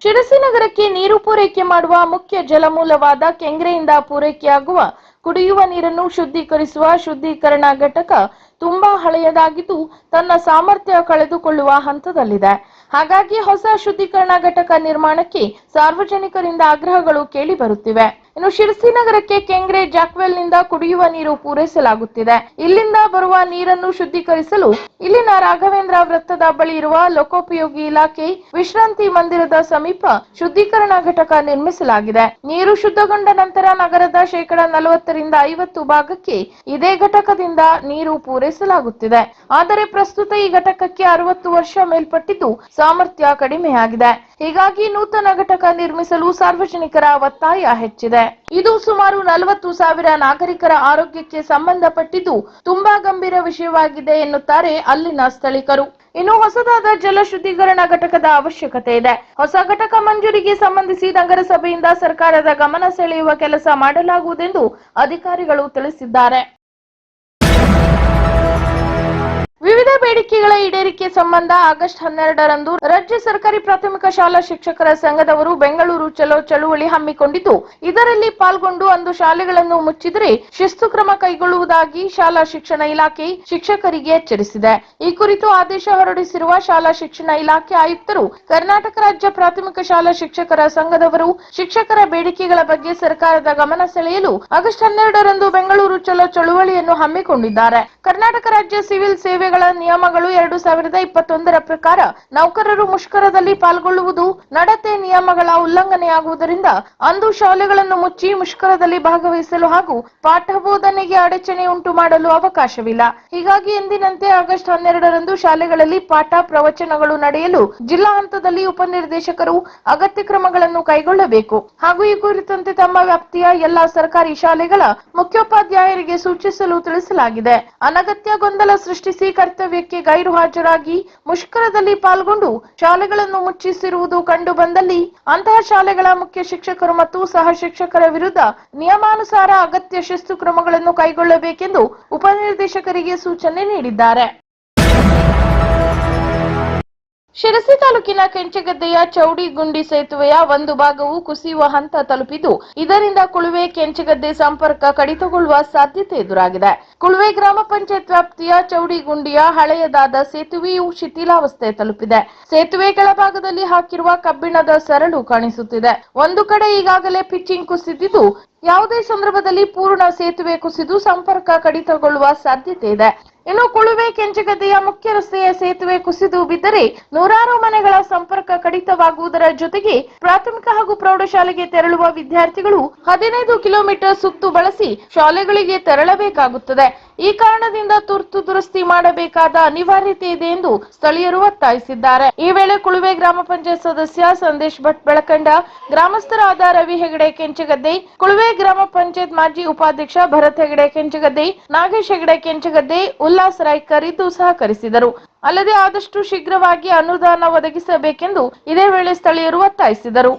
ಶಿರಸಿ ನಗರಕ್ಕೆ ನೀರು ಪೂರೈಕೆ ಮಾಡುವ ಮುಖ್ಯ ಜಲಮೂಲವಾದ ಕೆಂಗ್ರೆಯಿಂದ ಪೂರೈಕೆಯಾಗುವ ಕುಡಿಯುವ ನೀರನ್ನು ಶುದ್ಧೀಕರಿಸುವ ಶುದ್ಧೀಕರಣ ಘಟಕ ತುಂಬಾ ಹಳೆಯದಾಗಿದ್ದು ತನ್ನ ಸಾಮರ್ಥ್ಯ ಕಳೆದುಕೊಳ್ಳುವ ಹಂತದಲ್ಲಿದೆ. ಹಾಗಾಗಿ ಹೊಸ ಶುದ್ಧೀಕರಣ ಘಟಕ ನಿರ್ಮಾಣಕ್ಕೆ ಸಾರ್ವಜನಿಕರಿಂದ ಆಗ್ರಹಗಳು ಕೇಳಿ ಬರುತ್ತಿವೆ. ಇನ್ನು ಶಿರಸಿ ನಗರಕ್ಕೆ ಕೆಂಗ್ರೆ ಜಾಕ್ವೆಲ್ನಿಂದ ಕುಡಿಯುವ ನೀರು ಪೂರೈಸಲಾಗುತ್ತಿದೆ. ಇಲ್ಲಿಂದ ಬರುವ ನೀರನ್ನು ಶುದ್ಧೀಕರಿಸಲು ಇಲ್ಲಿನ ರಾಘವೇಂದ್ರ ವೃತ್ತದ ಬಳಿ ಇರುವ ಲೋಕೋಪಯೋಗಿ ಇಲಾಖೆ ವಿಶ್ರಾಂತಿ ಮಂದಿರದ ಸಮೀಪ ಶುದ್ಧೀಕರಣ ಘಟಕ ನಿರ್ಮಿಸಲಾಗಿದೆ. ನೀರು ಶುದ್ಧಗೊಂಡ ನಂತರ ನಗರದ 40% 50% ಭಾಗಕ್ಕೆ ಇದೇ ಘಟಕದಿಂದ ನೀರು ಪೂರೈಸಲಾಗುತ್ತಿದೆ. ಆದರೆ ಪ್ರಸ್ತುತ ಈ ಘಟಕಕ್ಕೆ 60 ವರ್ಷ ಮೇಲ್ಪಟ್ಟಿದ್ದು ಸಾಮರ್ಥ್ಯ ಕಡಿಮೆಯಾಗಿದೆ. ಹೀಗಾಗಿ ನೂತನ ಘಟಕ ನಿರ್ಮಿಸಲು ಸಾರ್ವಜನಿಕರ ಒತ್ತಾಯ ಹೆಚ್ಚಿದೆ. ಇದು ಸುಮಾರು 40,000 ನಾಗರಿಕರ ಆರೋಗ್ಯಕ್ಕೆ ಸಂಬಂಧಪಟ್ಟಿದ್ದು ತುಂಬಾ ಗಂಭೀರ ವಿಷಯವಾಗಿದೆ ಎನ್ನುತ್ತಾರೆ ಅಲ್ಲಿನ ಸ್ಥಳೀಕರು. ಇನ್ನು ಹೊಸದಾದ ಜಲ ಶುದ್ಧೀಕರಣ ಘಟಕದ ಅವಶ್ಯಕತೆ ಇದೆ. ಹೊಸ ಘಟಕ ಮಂಜೂರಿಗೆ ಸಂಬಂಧಿಸಿ ನಗರಸಭೆಯಿಂದ ಸರ್ಕಾರದ ಗಮನ ಸೆಳೆಯುವ ಕೆಲಸ ಮಾಡಲಾಗುವುದೆಂದು ಅಧಿಕಾರಿಗಳು ತಿಳಿಸಿದ್ದಾರೆ. ವಿವಿಧ ಬೇಡಿಕೆಗಳ ಈಡೇರಿಕೆ ಸಂಬಂಧ ಆಗಸ್ಟ್ 12ರಂದು ರಾಜ್ಯ ಸರ್ಕಾರಿ ಪ್ರಾಥಮಿಕ ಶಾಲಾ ಶಿಕ್ಷಕರ ಸಂಘದವರು ಬೆಂಗಳೂರು ಚಲೋ ಚಳುವಳಿ ಹಮ್ಮಿಕೊಂಡಿದ್ದು, ಇದರಲ್ಲಿ ಪಾಲ್ಗೊಂಡು ಅಂದು ಶಾಲೆಗಳನ್ನು ಮುಚ್ಚಿದರೆ ಶಿಸ್ತು ಕ್ರಮ ಕೈಗೊಳ್ಳುವುದಾಗಿ ಶಾಲಾ ಶಿಕ್ಷಣ ಇಲಾಖೆ ಶಿಕ್ಷಕರಿಗೆ ಎಚ್ಚರಿಸಿದೆ. ಈ ಕುರಿತು ಆದೇಶ ಹೊರಡಿಸಿರುವ ಶಾಲಾ ಶಿಕ್ಷಣ ಇಲಾಖೆ ಆಯುಕ್ತರು, ಕರ್ನಾಟಕ ರಾಜ್ಯ ಪ್ರಾಥಮಿಕ ಶಾಲಾ ಶಿಕ್ಷಕರ ಸಂಘದವರು ಶಿಕ್ಷಕರ ಬೇಡಿಕೆಗಳ ಬಗ್ಗೆ ಸರ್ಕಾರದ ಗಮನ ಸೆಳೆಯಲು ಆಗಸ್ಟ್ 12ರಂದು ಬೆಂಗಳೂರು ಚಲೋ ಚಳುವಳಿಯನ್ನು ಹಮ್ಮಿಕೊಂಡಿದ್ದಾರೆ. ಕರ್ನಾಟಕ ರಾಜ್ಯ ಸಿವಿಲ್ ಸೇವೆಗಳ ನಿಯಮಗಳು 2021ರ ಪ್ರಕಾರ ನೌಕರರು ಮುಷ್ಕರದಲ್ಲಿ ಪಾಲ್ಗೊಳ್ಳುವುದು ನಡತೆ ನಿಯಮಗಳ ಉಲ್ಲಂಘನೆಯಾಗುವುದರಿಂದ ಅಂದು ಶಾಲೆಗಳನ್ನು ಮುಚ್ಚಿ ಮುಷ್ಕರದಲ್ಲಿ ಭಾಗವಹಿಸಲು ಹಾಗೂ ಪಾಠ ಬೋಧನೆಗೆ ಅಡಚಣೆ ಉಂಟು ಮಾಡಲು ಅವಕಾಶವಿಲ್ಲ. ಹೀಗಾಗಿ ಎಂದಿನಂತೆ ಆಗಸ್ಟ್ 12ರಂದು ಶಾಲೆಗಳಲ್ಲಿ ಪಾಠ ಪ್ರವಚನಗಳು ನಡೆಯಲು ಜಿಲ್ಲಾ ಹಂತದಲ್ಲಿ ಉಪನಿರ್ದೇಶಕರು ಅಗತ್ಯ ಕ್ರಮಗಳನ್ನು ಕೈಗೊಳ್ಳಬೇಕು ಹಾಗೂ ಈ ಕುರಿತಂತೆ ತಮ್ಮ ವ್ಯಾಪ್ತಿಯ ಎಲ್ಲಾ ಸರ್ಕಾರಿ ಶಾಲೆಗಳ ಮುಖ್ಯೋಪಾಧ್ಯಾಯರಿಗೆ ಸೂಚಿಸಲು ತಿಳಿಸಲಾಗಿದೆ. ಅನಗತ್ಯ ಗೊಂದಲ ಸೃಷ್ಟಿಸಿ ಕರ್ತವ್ಯಕ್ಕೆ ಗೈರು ಹಾಜರಾಗಿ ಮುಷ್ಕರದಲ್ಲಿ ಪಾಲ್ಗೊಂಡು ಶಾಲೆಗಳನ್ನು ಮುಚ್ಚಿಸಿರುವುದು ಕಂಡು ಬಂದಲ್ಲಿ ಅಂತಹ ಶಾಲೆಗಳ ಮುಖ್ಯ ಶಿಕ್ಷಕರು ಮತ್ತು ಸಹ ಶಿಕ್ಷಕರ ವಿರುದ್ಧ ನಿಯಮಾನುಸಾರ ಅಗತ್ಯ ಶಿಸ್ತು ಕ್ರಮಗಳನ್ನು ಕೈಗೊಳ್ಳಬೇಕೆಂದು ಉಪನಿರ್ದೇಶಕರಿಗೆ ಸೂಚನೆ ನೀಡಿದ್ದಾರೆ. ಶಿರಸಿ ತಾಲೂಕಿನ ಕೆಂಚಗದ್ದೆಯ ಚೌಡಿಗುಂಡಿ ಸೇತುವೆಯ ಒಂದು ಭಾಗವು ಕುಸಿಯುವ ಹಂತ ತಲುಪಿದ್ದು, ಇದರಿಂದ ಕುಳುವೆ ಕೆಂಚಗದ್ದೆ ಸಂಪರ್ಕ ಕಡಿತಗೊಳ್ಳುವ ಸಾಧ್ಯತೆ ಎದುರಾಗಿದೆ. ಕುಳುವೆ ಗ್ರಾಮ ಪಂಚಾಯತ್ ವ್ಯಾಪ್ತಿಯ ಚೌಡಿಗುಂಡಿಯ ಹಳೆಯದಾದ ಸೇತುವೆಯು ಶಿಥಿಲಾವಸ್ಥೆ ತಲುಪಿದೆ. ಸೇತುವೆ ಕೆಳಭಾಗದಲ್ಲಿ ಹಾಕಿರುವ ಕಬ್ಬಿಣದ ಸರಳು ಕಾಣಿಸುತ್ತಿದೆ. ಒಂದು ಕಡೆ ಈಗಾಗಲೇ ಪಿಚ್ಚಿಂಗ್ ಕುಸಿದಿದ್ದು, ಯಾವುದೇ ಸಂದರ್ಭದಲ್ಲಿ ಪೂರ್ಣ ಸೇತುವೆ ಕುಸಿದು ಸಂಪರ್ಕ ಕಡಿತಗೊಳ್ಳುವ ಸಾಧ್ಯತೆ ಇದೆ. ಇನ್ನು ಕುಳುವೆ ಕೆಂಚಗದ್ದೆಯ ಮುಖ್ಯ ರಸ್ತೆಯ ಸೇತುವೆ ಕುಸಿದು ಬಿದ್ದರೆ ನೂರಾರು ಮನೆಗಳ ಸಂಪರ್ಕ ಕಡಿತವಾಗುವುದರ ಜೊತೆಗೆ ಪ್ರಾಥಮಿಕ ಹಾಗೂ ಪ್ರೌಢಶಾಲೆಗೆ ತೆರಳುವ ವಿದ್ಯಾರ್ಥಿಗಳು 15 ಕಿಲೋಮೀಟರ್ ಸುತ್ತು ಬಳಸಿ ಶಾಲೆಗಳಿಗೆ ತೆರಳಬೇಕಾಗುತ್ತದೆ. ಈ ಕಾರಣದಿಂದ ತುರ್ತು ದುರಸ್ತಿ ಮಾಡಬೇಕಾದ ಅನಿವಾರ್ಯತೆ ಇದೆ ಎಂದು ಸ್ಥಳೀಯರು ಒತ್ತಾಯಿಸಿದ್ದಾರೆ. ಈ ವೇಳೆ ಕುಳುವೆ ಗ್ರಾಮ ಪಂಚಾಯತ್ ಸದಸ್ಯ ಸಂದೇಶ್ ಭಟ್ ಬೆಳಕಂಡ, ಗ್ರಾಮಸ್ಥರಾದ ರವಿ ಹೆಗಡೆ ಕೆಂಚಗದ್ದೆ, ಕುಳುವೆ ಗ್ರಾಮ ಪಂಚಾಯತ್ ಮಾಜಿ ಉಪಾಧ್ಯಕ್ಷ ಭರತ್ ಹೆಗಡೆ ಕೆಂಚಗದ್ದೆ, ನಾಗೇಶ್ ಹೆಗಡೆ ಕೆಂಚಗದ್ದೆ, ಉಲ್ಲಾಸ್ ರಾಯ್ಕರ್ ಇದ್ದು ಸಹಕರಿಸಿದರು. ಅಲ್ಲದೆ ಆದಷ್ಟು ಶೀಘ್ರವಾಗಿ ಅನುದಾನ ಒದಗಿಸಬೇಕೆಂದು ಇದೇ ವೇಳೆ ಸ್ಥಳೀಯರು ಒತ್ತಾಯಿಸಿದರು.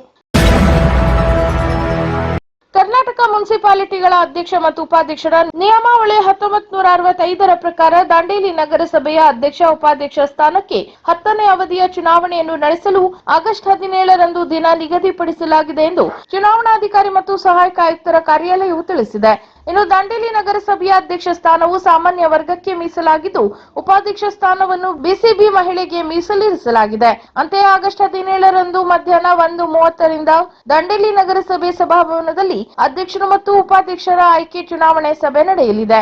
ಕರ್ನಾಟಕ ಮುನ್ಸಿಪಾಲಿಟಿಗಳ ಅಧ್ಯಕ್ಷ ಮತ್ತು ಉಪಾಧ್ಯಕ್ಷರ ನಿಯಮಾವಳಿ 1965ರ ಪ್ರಕಾರ ದಾಂಡೇಲಿ ನಗರಸಭೆಯ ಅಧ್ಯಕ್ಷ ಉಪಾಧ್ಯಕ್ಷ ಸ್ಥಾನಕ್ಕೆ 10ನೇ ಅವಧಿಯ ಚುನಾವಣೆಯನ್ನು ನಡೆಸಲು ಆಗಸ್ಟ್ 17ರಂದು ದಿನ ನಿಗದಿಪಡಿಸಲಾಗಿದೆ ಎಂದು ಚುನಾವಣಾಧಿಕಾರಿ ಮತ್ತು ಸಹಾಯಕ ಆಯುಕ್ತರ ಕಾರ್ಯಾಲಯವು ತಿಳಿಸಿದೆ. ಇನ್ನು ದಾಂಡೇಲಿ ನಗರಸಭೆಯ ಅಧ್ಯಕ್ಷ ಸ್ಥಾನವು ಸಾಮಾನ್ಯ ವರ್ಗಕ್ಕೆ ಮೀಸಲಾಗಿದ್ದು, ಉಪಾಧ್ಯಕ್ಷ ಸ್ಥಾನವನ್ನು ಬಿಸಿಬಿ ಮಹಿಳೆಗೆ ಮೀಸಲಿರಿಸಲಾಗಿದೆ. ಅಂತೆಯೇ ಆಗಸ್ಟ್ 17ರಂದು ಮಧ್ಯಾಹ್ನ 1:30ರಿಂದ ದಾಂಡೇಲಿ ನಗರಸಭೆ ಸಭಾಭವನದಲ್ಲಿ ಅಧ್ಯಕ್ಷರು ಮತ್ತು ಉಪಾಧ್ಯಕ್ಷರ ಆಯ್ಕೆ ಚುನಾವಣೆ ಸಭೆ ನಡೆಯಲಿದೆ.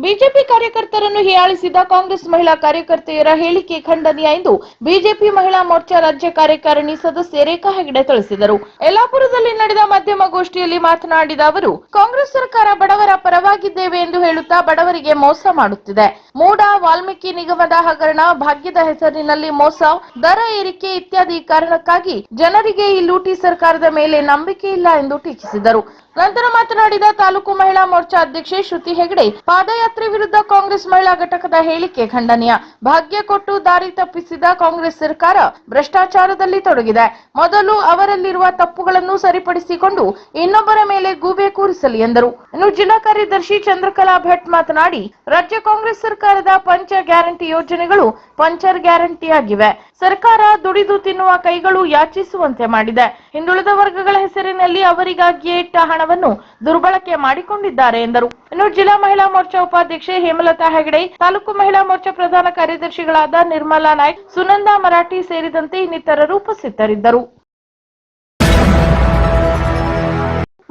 ಬಿಜೆಪಿ ಕಾರ್ಯಕರ್ತರನ್ನು ಹೀಯಾಳಿಸಿದ ಕಾಂಗ್ರೆಸ್ ಮಹಿಳಾ ಕಾರ್ಯಕರ್ತೆಯರ ಹೇಳಿಕೆ ಖಂಡನೀಯ ಎಂದು ಬಿಜೆಪಿ ಮಹಿಳಾ ಮೋರ್ಚಾ ರಾಜ್ಯ ಕಾರ್ಯಕಾರಿಣಿ ಸದಸ್ಯೆ ರೇಖಾ ಹೆಗಡೆ ತಿಳಿಸಿದರು. ಯಲ್ಲಾಪುರದಲ್ಲಿ ನಡೆದ ಮಾಧ್ಯಮಗೋಷ್ಠಿಯಲ್ಲಿ ಮಾತನಾಡಿದ ಅವರು, ಕಾಂಗ್ರೆಸ್ ಸರ್ಕಾರ ಬಡವರ ಪರವಾಗಿದ್ದೇವೆ ಎಂದು ಹೇಳುತ್ತಾ ಬಡವರಿಗೆ ಮೋಸ ಮಾಡುತ್ತಿದೆ. ಮೂಡ, ವಾಲ್ಮೀಕಿ ನಿಗಮದ ಹಗರಣ, ಭಾಗ್ಯದ ಹೆಸರಿನಲ್ಲಿ ಮೋಸ, ದರ ಏರಿಕೆ ಇತ್ಯಾದಿ ಕಾರಣಕ್ಕಾಗಿ ಜನರಿಗೆ ಈ ಲೂಟಿ ಸರ್ಕಾರದ ಮೇಲೆ ನಂಬಿಕೆ ಇಲ್ಲ ಎಂದು ಟೀಕಿಸಿದರು. ನಂತರ ಮಾತನಾಡಿದ ತಾಲೂಕು ಮಹಿಳಾ ಮೋರ್ಚಾ ಅಧ್ಯಕ್ಷೆ ಶ್ರುತಿ ಹೆಗಡೆ, ಪಾದಯಾತ್ರೆ ವಿರುದ್ಧ ಕಾಂಗ್ರೆಸ್ ಮಹಿಳಾ ಘಟಕದ ಹೇಳಿಕೆ ಖಂಡನೀಯ. ಭಾಗ್ಯ ಕೊಟ್ಟು ದಾರಿ ತಪ್ಪಿಸಿದ ಕಾಂಗ್ರೆಸ್ ಸರ್ಕಾರ ಭ್ರಷ್ಟಾಚಾರದಲ್ಲಿ ತೊಡಗಿದೆ. ಮೊದಲು ಅವರಲ್ಲಿರುವ ತಪ್ಪುಗಳನ್ನು ಸರಿಪಡಿಸಿಕೊಂಡು ಇನ್ನೊಬ್ಬರ ಮೇಲೆ ಗೂಬೆ ಕೂರಿಸಲಿ ಎಂದರು. ಇನ್ನು ಜಿಲ್ಲಾ ಕಾರ್ಯದರ್ಶಿ ಚಂದ್ರಕಲಾ ಭಟ್ ಮಾತನಾಡಿ, ರಾಜ್ಯ ಕಾಂಗ್ರೆಸ್ ಸರ್ಕಾರದ ಪಂಚ ಗ್ಯಾರಂಟಿ ಯೋಜನೆಗಳು ಪಂಚರ್ ಗ್ಯಾರಂಟಿ ಆಗಿವೆ. ಸರ್ಕಾರ ದುಡಿದು ತಿನ್ನುವ ಕೈಗಳು ಯಾಚಿಸುವಂತೆ ಮಾಡಿದೆ. ಹಿಂದುಳಿದ ವರ್ಗಗಳ ಹೆಸರಿನಲ್ಲಿ ಅವರಿಗಾಗಿಯೇ ಇಟ್ಟ ಹಣವನ್ನು ದುರ್ಬಳಕೆ ಮಾಡಿಕೊಂಡಿದ್ದಾರೆ ಎಂದರು. ಇನ್ನು ಜಿಲ್ಲಾ ಮಹಿಳಾ ಮೋರ್ಚಾ ಉಪಾಧ್ಯಕ್ಷೆ ಹೇಮಲತಾ ಹೆಗಡೆ, ತಾಲೂಕು ಮಹಿಳಾ ಮೋರ್ಚಾ ಪ್ರಧಾನ ಕಾರ್ಯದರ್ಶಿಗಳಾದ ನಿರ್ಮಲಾ ನಾಯ್ಕ್, ಸುನಂದಾ ಮರಾಠಿ ಸೇರಿದಂತೆ ಇನ್ನಿತರರು ಉಪಸ್ಥಿತರಿದ್ದರು.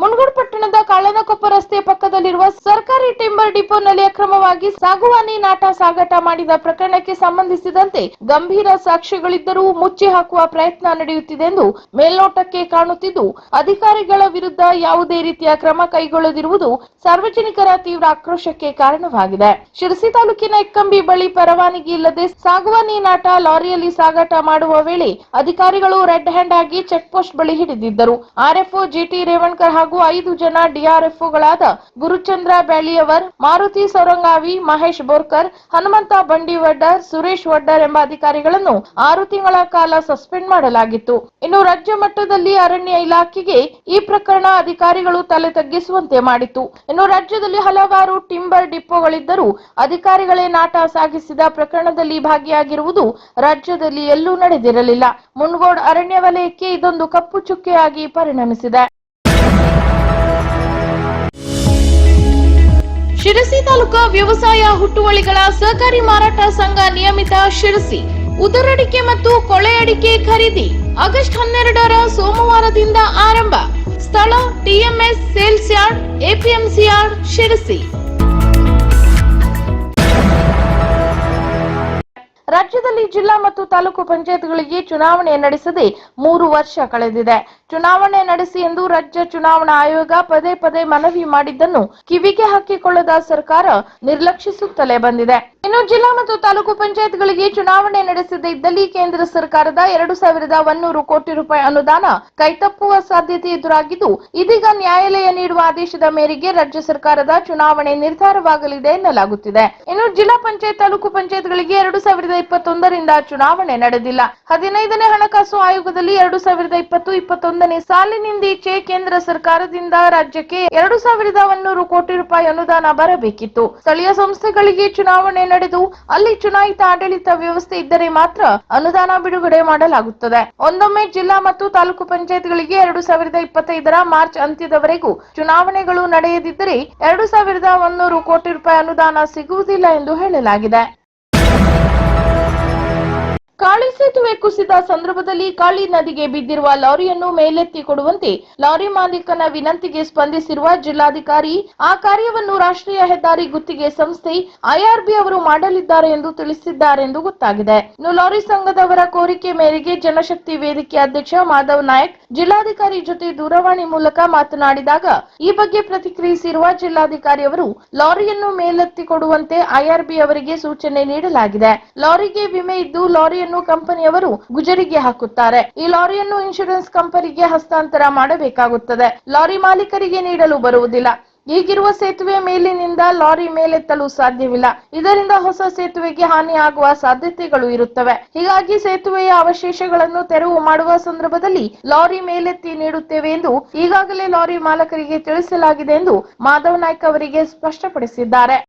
ಮುನಗೋಡ್ ಪಟ್ಟಣದ ಕಾಳನಕೊಪ್ಪ ರಸ್ತೆಯ ಪಕ್ಕದಲ್ಲಿರುವ ಸರ್ಕಾರಿ ಟಿಂಬರ್ ಡಿಪೋನಲ್ಲಿ ಅಕ್ರಮವಾಗಿ ಸಾಗುವಾನಿ ನಾಟ ಸಾಗಾಟ ಮಾಡಿದ ಪ್ರಕರಣಕ್ಕೆ ಸಂಬಂಧಿಸಿದಂತೆ ಗಂಭೀರ ಸಾಕ್ಷ್ಯಗಳಿದ್ದರೂ ಮುಚ್ಚಿ ಹಾಕುವ ಪ್ರಯತ್ನ ನಡೆಯುತ್ತಿದೆ ಎಂದು ಮೇಲ್ನೋಟಕ್ಕೆ ಕಾಣುತ್ತಿದ್ದು, ಅಧಿಕಾರಿಗಳ ವಿರುದ್ಧ ಯಾವುದೇ ರೀತಿಯ ಕ್ರಮ ಕೈಗೊಳ್ಳದಿರುವುದು ಸಾರ್ವಜನಿಕರ ತೀವ್ರ ಆಕ್ರೋಶಕ್ಕೆ ಕಾರಣವಾಗಿದೆ. ಶಿರಸಿ ತಾಲೂಕಿನ ಇಕ್ಕಂಬಿ ಬಳಿ ಪರವಾನಗಿ ಇಲ್ಲದೆ ಸಾಗುವಾನಿ ನಾಟ ಲಾರಿಯಲ್ಲಿ ಸಾಗಾಟ ಮಾಡುವ ವೇಳೆ ಅಧಿಕಾರಿಗಳು ರೆಡ್ ಹ್ಯಾಂಡ್ ಆಗಿ ಚೆಕ್ ಪೋಸ್ಟ್ ಬಳಿ ಹಿಡಿದಿದ್ದರು. ಆರ್ಎಫ್ಒ ಜಿಟಿ ರೇವಣ್ಕರ್ ಹಾಗೂ 5 ಜನ ಡಿಆರ್ಎಫ್ಒಗಳಾದ ಗುರುಚಂದ್ರ ಬ್ಯಾಳಿಯವರ್, ಮಾರುತಿ ಸೌರಂಗಾವಿ, ಮಹೇಶ್ ಬೋರ್ಕರ್, ಹನುಮಂತ ಬಂಡಿವಡ್ಡರ್, ಸುರೇಶ್ ವಡ್ಡರ್ ಎಂಬ ಅಧಿಕಾರಿಗಳನ್ನು 6 ತಿಂಗಳ ಕಾಲ ಸಸ್ಪೆಂಡ್ ಮಾಡಲಾಗಿತ್ತು. ಇನ್ನು ರಾಜ್ಯ ಮಟ್ಟದಲ್ಲಿ ಅರಣ್ಯ ಇಲಾಖೆಗೆ ಈ ಪ್ರಕರಣ ಅಧಿಕಾರಿಗಳು ತಲೆ ತಗ್ಗಿಸುವಂತೆ ಮಾಡಿತ್ತು. ಇನ್ನು ರಾಜ್ಯದಲ್ಲಿ ಹಲವಾರು ಟಿಂಬರ್ ಡಿಪೋಗಳಿದ್ದರೂ ಅಧಿಕಾರಿಗಳೇ ನಾಟ ಸಾಗಿಸಿದ ಪ್ರಕರಣದಲ್ಲಿ ಭಾಗಿಯಾಗಿರುವುದು ರಾಜ್ಯದಲ್ಲಿ ಎಲ್ಲೂ ನಡೆದಿರಲಿಲ್ಲ. ಮುನಗೋಡ್ ಅರಣ್ಯ ವಲಯಕ್ಕೆ ಇದೊಂದು ಕಪ್ಪು ಚುಕ್ಕೆಯಾಗಿ ಪರಿಣಮಿಸಿದೆ. ಶಿರಸಿ ತಾಲೂಕಾ ವ್ಯವಸಾಯ ಹುಟ್ಟುವಳಿಗಳ ಸಹಕಾರಿ ಮಾರಾಟ ಸಂಘ ನಿಯಮಿತ ಶಿರಸಿ ಉದರಡಿಕೆ ಮತ್ತು ಕೊಳೆ ಅಡಿಕೆ ಖರೀದಿ ಆಗಸ್ಟ್ 12ರ ಸೋಮವಾರದಿಂದ ಆರಂಭ. ಸ್ಥಳ TMS sales yard, APMC yard, Sirsi. ರಾಜ್ಯದಲ್ಲಿ ಜಿಲ್ಲಾ ಮತ್ತು ತಾಲೂಕು ಪಂಚಾಯತ್ಗಳಿಗೆ ಚುನಾವಣೆ ನಡೆಸದೆ 3 ವರ್ಷ ಕಳೆದಿದೆ. ಚುನಾವಣೆ ನಡೆಸಿ ಎಂದು ರಾಜ್ಯ ಚುನಾವಣಾ ಆಯೋಗ ಪದೇ ಪದೇ ಮನವಿ ಮಾಡಿದ್ದನ್ನು ಕಿವಿಗೆ ಹಾಕಿಕೊಳ್ಳದ ಸರ್ಕಾರ ನಿರ್ಲಕ್ಷಿಸುತ್ತಲೇ ಬಂದಿದೆ. ಇನ್ನು ಜಿಲ್ಲಾ ಮತ್ತು ತಾಲೂಕು ಪಂಚಾಯತ್ಗಳಿಗೆ ಚುನಾವಣೆ ನಡೆಸದೇ ಇದ್ದಲ್ಲಿ ಕೇಂದ್ರ ಸರ್ಕಾರದ 2100 ಕೋಟಿ ರೂಪಾಯಿ ಅನುದಾನ ಕೈತಪ್ಪುವ ಸಾಧ್ಯತೆ ಎದುರಾಗಿದ್ದು, ಇದೀಗ ನ್ಯಾಯಾಲಯ ನೀಡುವ ಆದೇಶದ ಮೇರೆಗೆ ರಾಜ್ಯ ಸರ್ಕಾರದ ಚುನಾವಣೆ ನಿರ್ಧಾರವಾಗಲಿದೆ ಎನ್ನಲಾಗುತ್ತಿದೆ. ಇನ್ನು ಜಿಲ್ಲಾ ಪಂಚಾಯತ್, ತಾಲೂಕು ಪಂಚಾಯತ್ಗಳಿಗೆ 2021ರಿಂದ ಚುನಾವಣೆ ನಡೆದಿಲ್ಲ. 15ನೇ ಹಣಕಾಸು ಆಯೋಗದಲ್ಲಿ 2020-21ನೇ ಸಾಲಿನಿಂದೀಚೆ ಕೇಂದ್ರ ಸರ್ಕಾರದಿಂದ ರಾಜ್ಯಕ್ಕೆ 2100 ಕೋಟಿ ರೂಪಾಯಿ ಅನುದಾನ ಬರಬೇಕಿತ್ತು. ಸ್ಥಳೀಯ ಸಂಸ್ಥೆಗಳಿಗೆ ಚುನಾವಣೆ ನಡೆದು ಅಲ್ಲಿ ಚುನಾಯಿತ ಆಡಳಿತ ವ್ಯವಸ್ಥೆ ಇದ್ದರೆ ಮಾತ್ರ ಅನುದಾನ ಬಿಡುಗಡೆ ಮಾಡಲಾಗುತ್ತದೆ. ಒಂದೊಮ್ಮೆ ಜಿಲ್ಲಾ ಮತ್ತು ತಾಲೂಕು ಪಂಚಾಯತ್ಗಳಿಗೆ 2025ರ ಮಾರ್ಚ್ ಅಂತ್ಯದವರೆಗೂ ಚುನಾವಣೆಗಳು ನಡೆಯದಿದ್ದರೆ 2100 ಕೋಟಿ ರೂಪಾಯಿ ಅನುದಾನ ಸಿಗುವುದಿಲ್ಲ ಎಂದು ಹೇಳಲಾಗಿದೆ. ಕಾಳಿ ಸೇತುವೆ ಕುಸಿದ ಸಂದರ್ಭದಲ್ಲಿ ಕಾಳಿ ನದಿಗೆ ಬಿದ್ದಿರುವ ಲಾರಿಯನ್ನು ಮೇಲೆತ್ತಿ ಕೊಡುವಂತೆ ಲಾರಿ ಮಾಲೀಕನ ವಿನಂತಿಗೆ ಸ್ಪಂದಿಸಿರುವ ಜಿಲ್ಲಾಧಿಕಾರಿ, ಆ ಕಾರ್ಯವನ್ನು ರಾಷ್ಟ್ರೀಯ ಹೆದ್ದಾರಿ ಗುತ್ತಿಗೆ ಸಂಸ್ಥೆ ಐಆರ್ಬಿ ಅವರು ಮಾಡಲಿದ್ದಾರೆ ಎಂದು ತಿಳಿಸಿದ್ದಾರೆಂದು ಗೊತ್ತಾಗಿದೆ. ಇನ್ನು ಲಾರಿ ಸಂಘದವರ ಕೋರಿಕೆ ಮೇರೆಗೆ ಜನಶಕ್ತಿ ವೇದಿಕೆ ಅಧ್ಯಕ್ಷ ಮಾಧವ್ ನಾಯಕ್ ಜಿಲ್ಲಾಧಿಕಾರಿ ಜೊತೆ ದೂರವಾಣಿ ಮೂಲಕ ಮಾತನಾಡಿದಾಗ ಈ ಬಗ್ಗೆ ಪ್ರತಿಕ್ರಿಯಿಸಿರುವ ಜಿಲ್ಲಾಧಿಕಾರಿ ಅವರು, ಲಾರಿಯನ್ನು ಮೇಲೆತ್ತಿ ಕೊಡುವಂತೆ ಐಆರ್ಬಿ ಅವರಿಗೆ ಸೂಚನೆ ನೀಡಲಾಗಿದೆ. ಲಾರಿಗೆ ವಿಮೆ ಇದ್ದು ಲಾರಿಯನ್ನು ಕಂಪನಿಯವರು ಗುಜರಿಗೆ ಹಾಕುತ್ತಾರೆ. ಈ ಲಾರಿಯನ್ನು ಇನ್ಶೂರೆನ್ಸ್ ಕಂಪನಿಗೆ ಹಸ್ತಾಂತರ ಮಾಡಬೇಕಾಗುತ್ತದೆ. ಲಾರಿ ಮಾಲೀಕರಿಗೆ ನೀಡಲು ಬರುವುದಿಲ್ಲ. ಈಗಿರುವ ಸೇತುವೆ ಮೇಲಿನಿಂದ ಲಾರಿ ಮೇಲೆತ್ತಲು ಸಾಧ್ಯವಿಲ್ಲ. ಇದರಿಂದ ಹೊಸ ಸೇತುವೆಗೆ ಹಾನಿ ಆಗುವ ಸಾಧ್ಯತೆಗಳು ಇರುತ್ತವೆ. ಹೀಗಾಗಿ ಸೇತುವೆಯ ಅವಶೇಷಗಳನ್ನು ತೆರವು ಮಾಡುವ ಸಂದರ್ಭದಲ್ಲಿ ಲಾರಿ ಮೇಲೆತ್ತಿ ನೀಡುತ್ತೇವೆ ಎಂದು ಈಗಾಗಲೇ ಲಾರಿ ಮಾಲಕರಿಗೆ ತಿಳಿಸಲಾಗಿದೆ ಎಂದು ಮಾಧವ್ ನಾಯ್ಕ್ ಅವರಿಗೆ ಸ್ಪಷ್ಟಪಡಿಸಿದ್ದಾರೆ.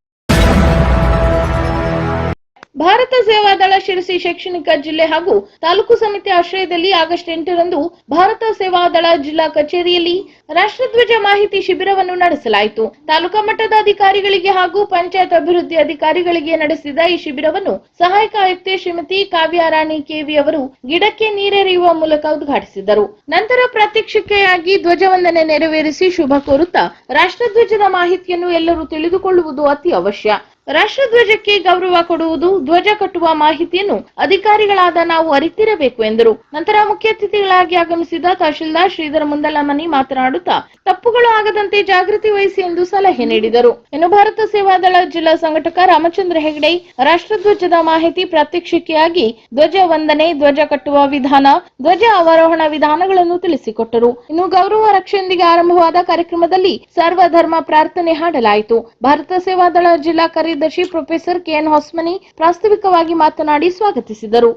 ಭಾರತ ಸೇವಾದಳ ಶಿರಸಿ ಶೈಕ್ಷಣಿಕ ಜಿಲ್ಲೆ ಹಾಗೂ ತಾಲೂಕು ಸಮಿತಿ ಆಶ್ರಯದಲ್ಲಿ ಆಗಸ್ಟ್ 8ರಂದು ಭಾರತ ಸೇವಾದಳ ಜಿಲ್ಲಾ ಕಚೇರಿಯಲ್ಲಿ ರಾಷ್ಟ್ರಧ್ವಜ ಮಾಹಿತಿ ಶಿಬಿರವನ್ನು ನಡೆಸಲಾಯಿತು. ತಾಲೂಕಾ ಮಟ್ಟದ ಅಧಿಕಾರಿಗಳಿಗೆ ಹಾಗೂ ಪಂಚಾಯತ್ ಅಭಿವೃದ್ಧಿ ಅಧಿಕಾರಿಗಳಿಗೆ ನಡೆಸಿದ ಈ ಶಿಬಿರವನ್ನು ಸಹಾಯಕ ಆಯುಕ್ತೆ ಶ್ರೀಮತಿ ಕಾವ್ಯಾರಾಣಿ ಕೆವಿ ಅವರು ಗಿಡಕ್ಕೆ ನೀರೆರೆಯುವ ಮೂಲಕ ಉದ್ಘಾಟಿಸಿದರು. ನಂತರ ಪ್ರಾತ್ಯಕ್ಷಿಕೆಯಾಗಿ ಧ್ವಜವಂದನೆ ನೆರವೇರಿಸಿ ಶುಭ ಕೋರುತ್ತಾ ರಾಷ್ಟ್ರಧ್ವಜದ ಮಾಹಿತಿಯನ್ನು ಎಲ್ಲರೂ ತಿಳಿದುಕೊಳ್ಳುವುದು ಅತಿ ಅವಶ್ಯ. ರಾಷ್ಟ್ರಧ್ವಜಕ್ಕೆ ಗೌರವ ಕೊಡುವುದು, ಧ್ವಜ ಕಟ್ಟುವ ಮಾಹಿತಿಯನ್ನು ಅಧಿಕಾರಿಗಳಾದ ನಾವು ಅರಿತಿರಬೇಕು ಎಂದರು. ನಂತರ ಮುಖ್ಯ ಅತಿಥಿಗಳಾಗಿ ಆಗಮಿಸಿದ ತಹಶೀಲ್ದಾರ್ ಶ್ರೀಧರ ಮುಂದಲಮನಿ ಮಾತನಾಡುತ್ತಾ ತಪ್ಪುಗಳು ಆಗದಂತೆ ಜಾಗೃತಿ ವಹಿಸಿ ಎಂದು ಸಲಹೆ ನೀಡಿದರು. ಇನ್ನು ಭಾರತ ಸೇವಾದಳ ಜಿಲ್ಲಾ ಸಂಘಟಕ ರಾಮಚಂದ್ರ ಹೆಗಡೆ ರಾಷ್ಟ್ರಧ್ವಜದ ಮಾಹಿತಿ ಪ್ರಾತ್ಯಕ್ಷಿಕೆಯಾಗಿ ಧ್ವಜ ವಂದನೆ, ಧ್ವಜ ಕಟ್ಟುವ ವಿಧಾನ, ಧ್ವಜ ಅವರೋಹಣ ವಿಧಾನಗಳನ್ನು ತಿಳಿಸಿಕೊಟ್ಟರು. ಇನ್ನು ಗೌರವ ರಕ್ಷೆಯೊಂದಿಗೆ ಆರಂಭವಾದ ಕಾರ್ಯಕ್ರಮದಲ್ಲಿ ಸರ್ವಧರ್ಮ ಪ್ರಾರ್ಥನೆ ಹಾಡಲಾಯಿತು. ಭಾರತ ಸೇವಾದಳ ಜಿಲ್ಲಾ ಕಾರ್ಯದರ್ಶಿ ಪ್ರೊಫೆಸರ್ ಕೆಎನ್ ಹೊಸ್ಮನಿ ಪ್ರಾಸ್ತಾವಿಕವಾಗಿ ಮಾತನಾಡಿ ಸ್ವಾಗತಿಸಿದರು.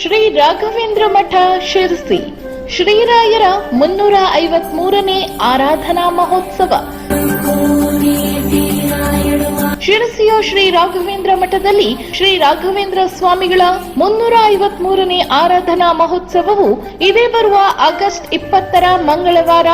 ಶ್ರೀ ರಾಘವೇಂದ್ರ ಮಠ ಶಿರಸಿ ಶ್ರೀರಾಯರ 353ನೇ ಆರಾಧನಾ ಮಹೋತ್ಸವ ಶಿರಸಿಯ ಶ್ರೀ ರಾಘವೇಂದ್ರ ಮಠದಲ್ಲಿ ಶ್ರೀ ರಾಘವೇಂದ್ರ ಸ್ವಾಮಿಗಳ 353ನೇ ಆರಾಧನಾ ಮಹೋತ್ಸವವು ಇದೇ ಬರುವ ಆಗಸ್ಟ್ 20ರ ಮಂಗಳವಾರ,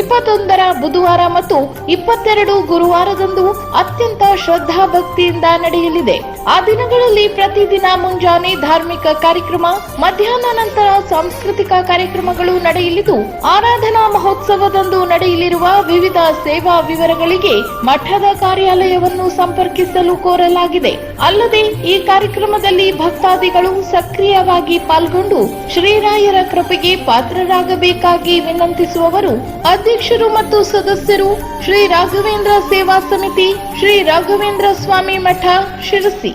21ರ ಬುಧವಾರ ಮತ್ತು 22 ಗುರುವಾರದಂದು ಅತ್ಯಂತ ಶ್ರದ್ಧಾ ಭಕ್ತಿಯಿಂದ ನಡೆಯಲಿದೆ. ಆ ದಿನಗಳಲ್ಲಿ ಪ್ರತಿದಿನ ಮುಂಜಾನೆ ಧಾರ್ಮಿಕ ಕಾರ್ಯಕ್ರಮ, ಮಧ್ಯಾಹ್ನ ನಂತರ ಸಾಂಸ್ಕೃತಿಕ ಕಾರ್ಯಕ್ರಮಗಳು ನಡೆಯಲಿದ್ದು, ಆರಾಧನಾ ಮಹೋತ್ಸವದಂದು ನಡೆಯಲಿರುವ ವಿವಿಧ ಸೇವಾ ವಿವರಗಳಿಗೆ ಮಠದ ಕಾರ್ಯಾಲಯವನ್ನು ಸಂಪರ್ಕಿಸಲು ಕೋರಲಾಗಿದೆ. ಅಲ್ಲದೆ ಈ ಕಾರ್ಯಕ್ರಮದಲ್ಲಿ ಭಕ್ತಾದಿಗಳು ಸಕ್ರಿಯವಾಗಿ ಪಾಲ್ಗೊಂಡು ಶ್ರೀರಾಯರ ಕೃಪೆಗೆ ಪಾತ್ರರಾಗಬೇಕಾಗಿ ವಿನಂತಿಸುವವರು ಅಧ್ಯಕ್ಷರು ಮತ್ತು ಸದಸ್ಯರು, ಶ್ರೀ ರಾಘವೇಂದ್ರ ಸೇವಾ ಸಮಿತಿ, ಶ್ರೀ ರಾಘವೇಂದ್ರ ಸ್ವಾಮಿ ಮಠ, ಶಿರಸಿ.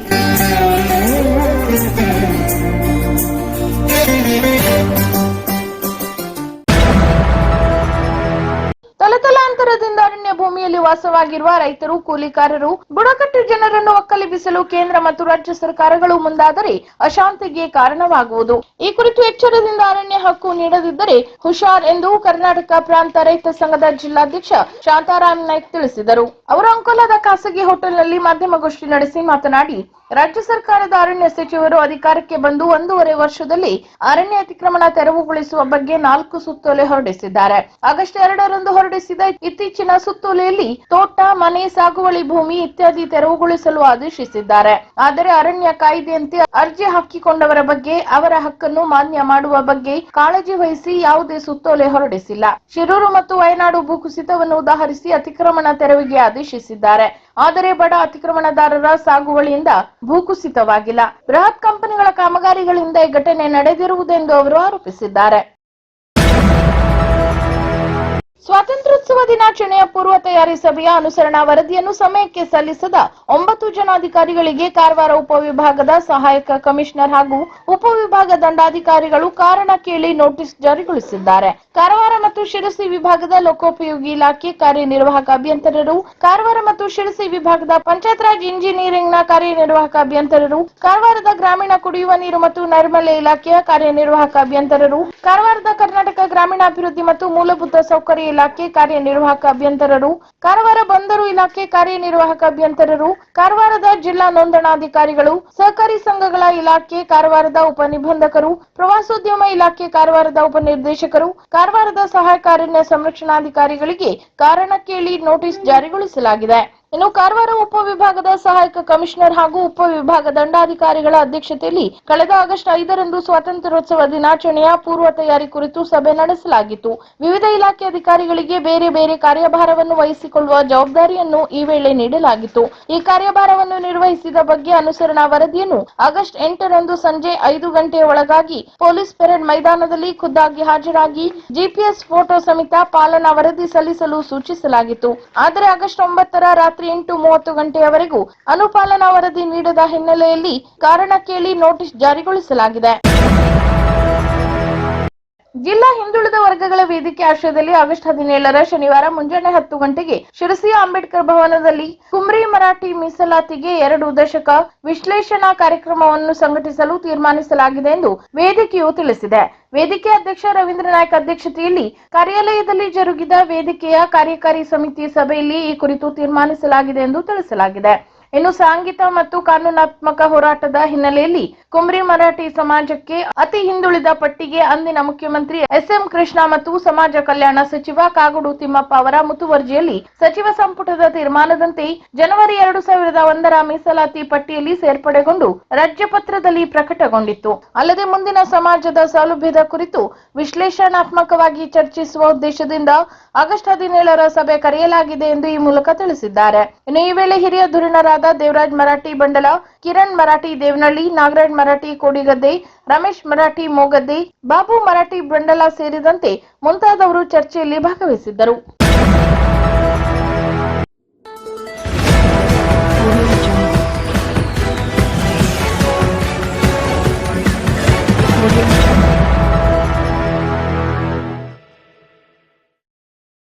ತಲತಲಾಂತರದಿಂದ ಅರಣ್ಯ ಭೂಮಿಯಲ್ಲಿ ವಾಸವಾಗಿರುವ ರೈತರು, ಕೂಲಿಕಾರರು, ಬುಡಕಟ್ಟು ಜನರನ್ನು ಒಕ್ಕಲೆಬ್ಬಿಸಲು ಕೇಂದ್ರ ಮತ್ತು ರಾಜ್ಯ ಸರ್ಕಾರಗಳು ಮುಂದಾದರೆ ಅಶಾಂತಿಗೆ ಕಾರಣವಾಗುವುದು. ಈ ಕುರಿತು ಎಚ್ಚರದಿಂದ ಅರಣ್ಯ ಹಕ್ಕು ನೀಡದಿದ್ದರೆ ಹುಷಾರ್ ಎಂದು ಕರ್ನಾಟಕ ಪ್ರಾಂತ ರೈತ ಸಂಘದ ಜಿಲ್ಲಾಧ್ಯಕ್ಷ ಶಾಂತಾರಾಮ್ ನಾಯ್ಕ್ ತಿಳಿಸಿದರು. ಅವರು ಅಂಕೋಲಾದ ಖಾಸಗಿ ಹೋಟೆಲ್ನಲ್ಲಿ ಮಾಧ್ಯಮಗೋಷ್ಠಿ ನಡೆಸಿ ಮಾತನಾಡಿ, ರಾಜ್ಯ ಸರ್ಕಾರದ ಅರಣ್ಯ ಸಚಿವರು ಅಧಿಕಾರಕ್ಕೆ ಬಂದು 1.5 ವರ್ಷದಲ್ಲಿ ಅರಣ್ಯ ಅತಿಕ್ರಮಣ ತೆರವುಗೊಳಿಸುವ ಬಗ್ಗೆ 4 ಸುತ್ತೋಲೆ ಹೊರಡಿಸಿದ್ದಾರೆ. ಆಗಸ್ಟ್ 2ರಂದು ಹೊರಡಿಸಿದ ಇತ್ತೀಚಿನ ಸುತ್ತೋಲೆಯಲ್ಲಿ ತೋಟ, ಮನೆ, ಸಾಗುವಳಿ ಭೂಮಿ ಇತ್ಯಾದಿ ತೆರವುಗೊಳಿಸಲು ಆದೇಶಿಸಿದ್ದಾರೆ. ಆದರೆ ಅರಣ್ಯ ಕಾಯ್ದೆಯಂತೆ ಅರ್ಜಿ ಹಾಕಿಕೊಂಡವರ ಬಗ್ಗೆ, ಅವರ ಹಕ್ಕನ್ನು ಮಾನ್ಯ ಮಾಡುವ ಬಗ್ಗೆ ಕಾಳಜಿ ವಹಿಸಿ ಯಾವುದೇ ಸುತ್ತೋಲೆ ಹೊರಡಿಸಿಲ್ಲ. ಶಿರೂರು ಮತ್ತು ವಯನಾಡು ಭೂಕುಸಿತವನ್ನು ಉದಾಹರಿಸಿ ಅತಿಕ್ರಮಣ ತೆರವಿಗೆ ಆದೇಶಿಸಿದ್ದಾರೆ. ಆದರೆ ಬಡ ಅತಿಕ್ರಮಣದಾರರ ಸಾಗುವಳಿಯಿಂದ ಭೂಕುಸಿತವಾಗಿಲ್ಲ. ಬೃಹತ್ ಕಂಪನಿಗಳ ಕಾಮಗಾರಿಗಳಿಂದ ಈ ಘಟನೆ ನಡೆದಿರುವುದೆಂದು ಅವರು ಆರೋಪಿಸಿದ್ದಾರೆ. ಸ್ವಾತಂತ್ರ್ಯೋತ್ಸವ ದಿನಾಚರಣೆಯ ಪೂರ್ವ ತಯಾರಿ ಸಭೆಯ ಅನುಸರಣಾ ವರದಿಯನ್ನು ಸಮಯಕ್ಕೆ ಸಲ್ಲಿಸದ 9 ಜನ ಅಧಿಕಾರಿಗಳಿಗೆ ಕಾರವಾರ ಉಪವಿಭಾಗದ ಸಹಾಯಕ ಕಮಿಷನರ್ ಹಾಗೂ ಉಪವಿಭಾಗ ದಂಡಾಧಿಕಾರಿಗಳು ಕಾರಣ ಕೇಳಿ ನೋಟಿಸ್ ಜಾರಿಗೊಳಿಸಿದ್ದಾರೆ. ಕಾರವಾರ ಮತ್ತು ಶಿರಸಿ ವಿಭಾಗದ ಲೋಕೋಪಯೋಗಿ ಇಲಾಖೆ ಕಾರ್ಯನಿರ್ವಾಹಕ ಅಭಿಯಂತರರು, ಕಾರವಾರ ಮತ್ತು ಶಿರಸಿ ವಿಭಾಗದ ಪಂಚಾಯತ್ ರಾಜ್ ಇಂಜಿನಿಯರಿಂಗ್ನ ಕಾರ್ಯನಿರ್ವಾಹಕ ಅಭಿಯಂತರರು, ಕಾರವಾರದ ಗ್ರಾಮೀಣ ಕುಡಿಯುವ ನೀರು ಮತ್ತು ನೈರ್ಮಲ್ಯ ಇಲಾಖೆಯ ಕಾರ್ಯನಿರ್ವಾಹಕ ಅಭಿಯಂತರರು, ಕಾರವಾರದ ಕರ್ನಾಟಕ ಗ್ರಾಮೀಣಾಭಿವೃದ್ಧಿ ಮತ್ತು ಮೂಲಭೂತ ಸೌಕರ್ಯ ಇಲಾಖೆ ಕಾರ್ಯನಿರ್ವಾಹಕ ಅಭಿಯಂತರರು, ಕಾರವಾರ ಬಂದರು ಇಲಾಖೆ ಕಾರ್ಯನಿರ್ವಾಹಕ ಅಭಿಯಂತರರು, ಕಾರವಾರದ ಜಿಲ್ಲಾ ನೋಂದಣಾಧಿಕಾರಿಗಳು, ಸಹಕಾರಿ ಸಂಘಗಳ ಇಲಾಖೆ ಕಾರವಾರದ ಉಪನಿಬಂಧಕರು, ಪ್ರವಾಸೋದ್ಯಮ ಇಲಾಖೆ ಕಾರವಾರದ ಉಪನಿರ್ದೇಶಕರು, ಕಾರವಾರದ ಸಹಾಯಕ ಅರಣ್ಯ ಸಂರಕ್ಷಣಾಧಿಕಾರಿಗಳಿಗೆ ಕಾರಣ ಕೇಳಿ ನೋಟಿಸ್ ಜಾರಿಗೊಳಿಸಲಾಗಿದೆ. ಇನ್ನು ಕಾರವಾರ ಉಪವಿಭಾಗದ ಸಹಾಯಕ ಕಮಿಷನರ್ ಹಾಗೂ ಉಪವಿಭಾಗ ದಂಡಾಧಿಕಾರಿಗಳ ಅಧ್ಯಕ್ಷತೆಯಲ್ಲಿ ಕಳೆದ ಆಗಸ್ಟ್ 5ರಂದು ಸ್ವಾತಂತ್ರ್ಯೋತ್ಸವ ದಿನಾಚರಣೆಯ ಪೂರ್ವ ತಯಾರಿ ಕುರಿತು ಸಭೆ ನಡೆಸಲಾಗಿತ್ತು. ವಿವಿಧ ಇಲಾಖೆ ಅಧಿಕಾರಿಗಳಿಗೆ ಬೇರೆ ಬೇರೆ ಕಾರ್ಯಭಾರವನ್ನು ವಹಿಸಿಕೊಳ್ಳುವ ಜವಾಬ್ದಾರಿಯನ್ನು ಈ ವೇಳೆ ನೀಡಲಾಗಿತ್ತು. ಈ ಕಾರ್ಯಭಾರವನ್ನು ನಿರ್ವಹಿಸಿದ ಬಗ್ಗೆ ಅನುಸರಣಾ ವರದಿಯನ್ನು ಆಗಸ್ಟ್ 8ರಂದು ಸಂಜೆ 5 ಗಂಟೆಯ ಒಳಗಾಗಿ ಪೊಲೀಸ್ ಪೆರೇಡ್ ಮೈದಾನದಲ್ಲಿ ಖುದ್ದಾಗಿ ಹಾಜರಾಗಿ ಜಿಪಿಎಸ್ ಫೋಟೋ ಸಮೇತ ಪಾಲನಾ ವರದಿ ಸಲ್ಲಿಸಲು ಸೂಚಿಸಲಾಗಿತ್ತು. ಆದರೆ ಆಗಸ್ಟ್ 9ರ ರಾತ್ರಿ 8:30 ಗಂಟೆಯವರೆಗೂ ಅನುಪಾಲನಾ ವರದಿ ನೀಡದ ಹಿನ್ನೆಲೆಯಲ್ಲಿ ಕಾರಣ ಕೇಳಿ ನೋಟಿಸ್ ಜಾರಿಗೊಳಿಸಲಾಗಿದೆ. ಜಿಲ್ಲಾ ಹಿಂದುಳಿದ ವರ್ಗಗಳ ವೇದಿಕೆ ಆಶ್ರಯದಲ್ಲಿ ಆಗಸ್ಟ್ 17ರ ಶನಿವಾರ ಮುಂಜಾನೆ 10 ಗಂಟೆಗೆ ಶಿರಸಿಯ ಅಂಬೇಡ್ಕರ್ ಭವನದಲ್ಲಿ ಕುಮ್ರಿ ಮರಾಠಿ ಮೀಸಲಾತಿಗೆ 2 ದಶಕ ವಿಶ್ಲೇಷಣಾ ಕಾರ್ಯಕ್ರಮವನ್ನು ಸಂಘಟಿಸಲು ತೀರ್ಮಾನಿಸಲಾಗಿದೆ ಎಂದು ವೇದಿಕೆಯು ತಿಳಿಸಿದೆ. ವೇದಿಕೆ ಅಧ್ಯಕ್ಷ ರವೀಂದ್ರ ನಾಯ್ಕ್ ಅಧ್ಯಕ್ಷತೆಯಲ್ಲಿ ಕಾರ್ಯಾಲಯದಲ್ಲಿ ಜರುಗಿದ ವೇದಿಕೆಯ ಕಾರ್ಯಕಾರಿ ಸಮಿತಿ ಸಭೆಯಲ್ಲಿ ಈ ಕುರಿತು ತೀರ್ಮಾನಿಸಲಾಗಿದೆ ಎಂದು ತಿಳಿಸಲಾಗಿದೆ. ಇನ್ನು ಸಾಂಘಿಕ ಮತ್ತು ಕಾನೂನಾತ್ಮಕ ಹೋರಾಟದ ಹಿನ್ನೆಲೆಯಲ್ಲಿ ಕುಮ್ರಿ ಮರಾಠಿ ಸಮಾಜಕ್ಕೆ ಅತಿ ಹಿಂದುಳಿದ ಪಟ್ಟಿಗೆ ಅಂದಿನ ಮುಖ್ಯಮಂತ್ರಿ ಎಸ್.ಎಂ. ಕೃಷ್ಣ ಮತ್ತು ಸಮಾಜ ಕಲ್ಯಾಣ ಸಚಿವ ಕಾಗೋಡು ತಿಮ್ಮಪ್ಪ ಅವರ ಮುತುವರ್ಜಿಯಲ್ಲಿ ಸಚಿವ ಸಂಪುಟದ ತೀರ್ಮಾನದಂತೆ ಜನವರಿ 2001ರ ಮೀಸಲಾತಿ ಪಟ್ಟಿಯಲ್ಲಿ ಸೇರ್ಪಡೆಗೊಂಡು ರಾಜ್ಯಪತ್ರದಲ್ಲಿ ಪ್ರಕಟಗೊಂಡಿತ್ತು. ಅಲ್ಲದೆ ಮುಂದಿನ ಸಮಾಜದ ಸೌಲಭ್ಯದ ಕುರಿತು ವಿಶ್ಲೇಷಣಾತ್ಮಕವಾಗಿ ಚರ್ಚಿಸುವ ಉದ್ದೇಶದಿಂದ ಆಗಸ್ಟ್ 17ರ ಸಭೆ ಕರೆಯಲಾಗಿದೆ ಎಂದು ಈ ಮೂಲಕ ತಿಳಿಸಿದ್ದಾರೆ. ಇನ್ನು ಈ ವೇಳೆ ಹಿರಿಯ ಧುರೀಣರಾದ ದೇವರಾಜ್ ಮರಾಠಿ ಬಂಡಲ, ಕಿರಣ್ ಮರಾಠಿ ದೇವನಹಳ್ಳಿ, ನಾಗರಾಜ್ ಮರಾಠಿ ಕೋಡಿಗದ್ದೆ, ರಮೇಶ್ ಮರಾಠಿ ಮೋಗದ್ದೆ, ಬಾಬು ಮರಾಠಿ ಬಂಡಲ ಸೇರಿದಂತೆ ಮುಂತಾದವರು ಚರ್ಚೆಯಲ್ಲಿ ಭಾಗವಹಿಸಿದ್ದರು.